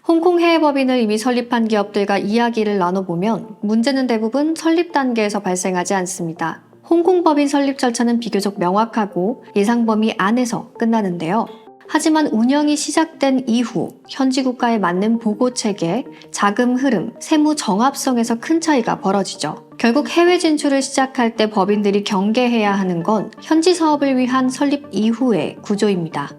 홍콩 해외 법인을 이미 설립한 기업들과 이야기를 나눠보면 문제는 대부분 설립 단계에서 발생하지 않습니다. 홍콩 법인 설립 절차는 비교적 명확하고 예상 범위 안에서 끝나는데요. 하지만 운영이 시작된 이후 현지 국가에 맞는 보고 체계, 자금 흐름, 세무 정합성에서 큰 차이가 벌어지죠. 결국 해외 진출을 시작할 때 법인들이 경계해야 하는 건 현지 사업을 위한 설립 이후의 구조입니다.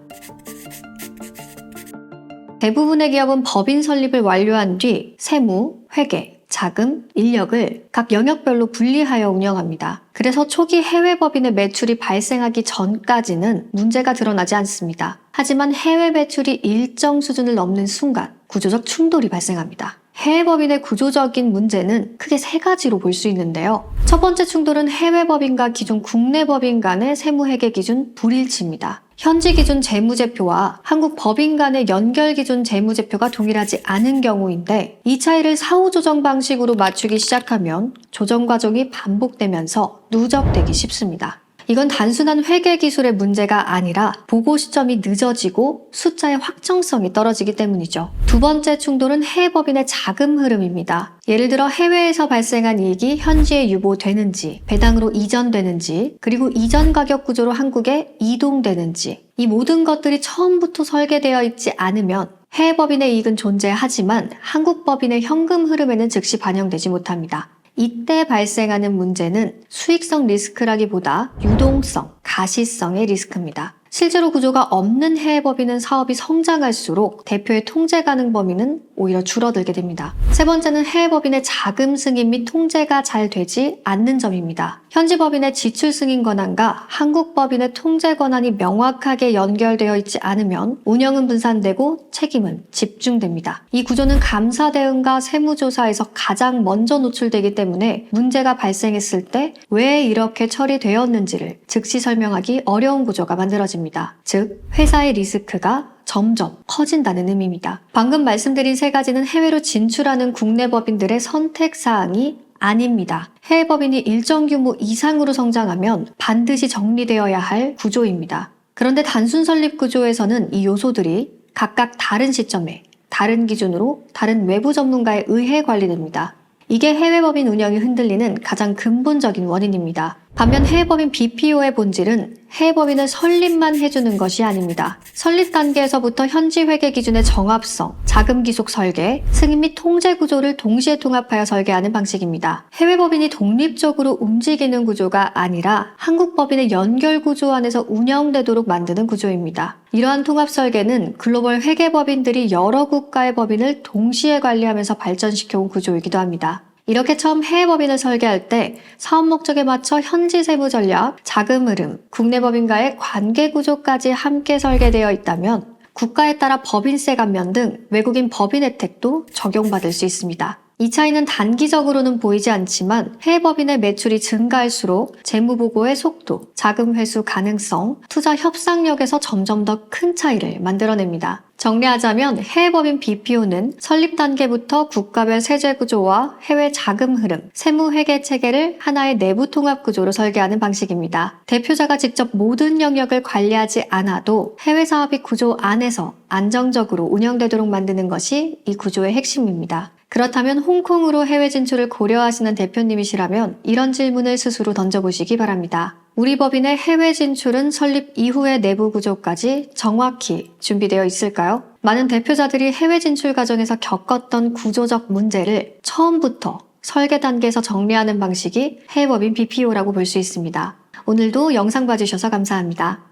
대부분의 기업은 법인 설립을 완료한 뒤 세무, 회계, 자금, 인력을 각 영역별로 분리하여 운영합니다. 그래서 초기 해외 법인의 매출이 발생하기 전까지는 문제가 드러나지 않습니다. 하지만 해외 매출이 일정 수준을 넘는 순간 구조적 충돌이 발생합니다. 해외 법인의 구조적인 문제는 크게 세 가지로 볼 수 있는데요. 첫 번째 충돌은 해외 법인과 기존 국내 법인 간의 세무회계 기준 불일치입니다. 현지 기준 재무제표와 한국 법인 간의 연결 기준 재무제표가 동일하지 않은 경우인데 이 차이를 사후 조정 방식으로 맞추기 시작하면 조정 과정이 반복되면서 누적되기 쉽습니다. 이건 단순한 회계 기술의 문제가 아니라 보고 시점이 늦어지고 숫자의 확정성이 떨어지기 때문이죠. 두 번째 충돌은 해외 법인의 자금 흐름입니다. 예를 들어 해외에서 발생한 이익이 현지에 유보되는지, 배당으로 이전되는지, 그리고 이전 가격 구조로 한국에 이동되는지 이 모든 것들이 처음부터 설계되어 있지 않으면 해외 법인의 이익은 존재하지만 한국 법인의 현금 흐름에는 즉시 반영되지 못합니다. 이때 발생하는 문제는 수익성 리스크라기보다 유동성, 가시성의 리스크입니다. 실제로 구조가 없는 해외 법인은 사업이 성장할수록 대표의 통제 가능 범위는 오히려 줄어들게 됩니다. 세 번째는 해외 법인의 자금 승인 및 통제가 잘 되지 않는 점입니다. 현지 법인의 지출 승인 권한과 한국 법인의 통제 권한이 명확하게 연결되어 있지 않으면 운영은 분산되고 책임은 집중됩니다. 이 구조는 감사 대응과 세무조사에서 가장 먼저 노출되기 때문에 문제가 발생했을 때 왜 이렇게 처리되었는지를 즉시 설명하기 어려운 구조가 만들어집니다. 즉, 회사의 리스크가 점점 커진다는 의미입니다. 방금 말씀드린 세 가지는 해외로 진출하는 국내 법인들의 선택사항이 아닙니다. 해외 법인이 일정 규모 이상으로 성장하면 반드시 정리되어야 할 구조입니다. 그런데 단순 설립 구조에서는 이 요소들이 각각 다른 시점에 다른 기준으로 다른 외부 전문가에 의해 관리됩니다. 이게 해외 법인 운영이 흔들리는 가장 근본적인 원인입니다. 반면 해외 법인 BPO의 본질은 해외 법인을 설립만 해주는 것이 아닙니다. 설립 단계에서부터 현지 회계 기준의 정합성, 자금 기속 설계, 승인 및 통제 구조를 동시에 통합하여 설계하는 방식입니다. 해외 법인이 독립적으로 움직이는 구조가 아니라 한국 법인의 연결 구조 안에서 운영되도록 만드는 구조입니다. 이러한 통합 설계는 글로벌 회계 법인들이 여러 국가의 법인을 동시에 관리하면서 발전시켜온 구조이기도 합니다. 이렇게 처음 해외 법인을 설계할 때 사업 목적에 맞춰 현지 세무 전략, 자금 흐름, 국내 법인과의 관계 구조까지 함께 설계되어 있다면 국가에 따라 법인세 감면 등 외국인 법인 혜택도 적용받을 수 있습니다. 이 차이는 단기적으로는 보이지 않지만 해외 법인의 매출이 증가할수록 재무보고의 속도, 자금 회수 가능성, 투자 협상력에서 점점 더 큰 차이를 만들어냅니다. 정리하자면 해외 법인 BPO는 설립 단계부터 국가별 세제 구조와 해외 자금 흐름, 세무 회계 체계를 하나의 내부 통합 구조로 설계하는 방식입니다. 대표자가 직접 모든 영역을 관리하지 않아도 해외 사업이 구조 안에서 안정적으로 운영되도록 만드는 것이 이 구조의 핵심입니다. 그렇다면 홍콩으로 해외 진출을 고려하시는 대표님이시라면 이런 질문을 스스로 던져보시기 바랍니다. 우리 법인의 해외 진출은 설립 이후의 내부 구조까지 정확히 준비되어 있을까요? 많은 대표자들이 해외 진출 과정에서 겪었던 구조적 문제를 처음부터 설계 단계에서 정리하는 방식이 해외 법인 BPO라고 볼 수 있습니다. 오늘도 영상 봐주셔서 감사합니다.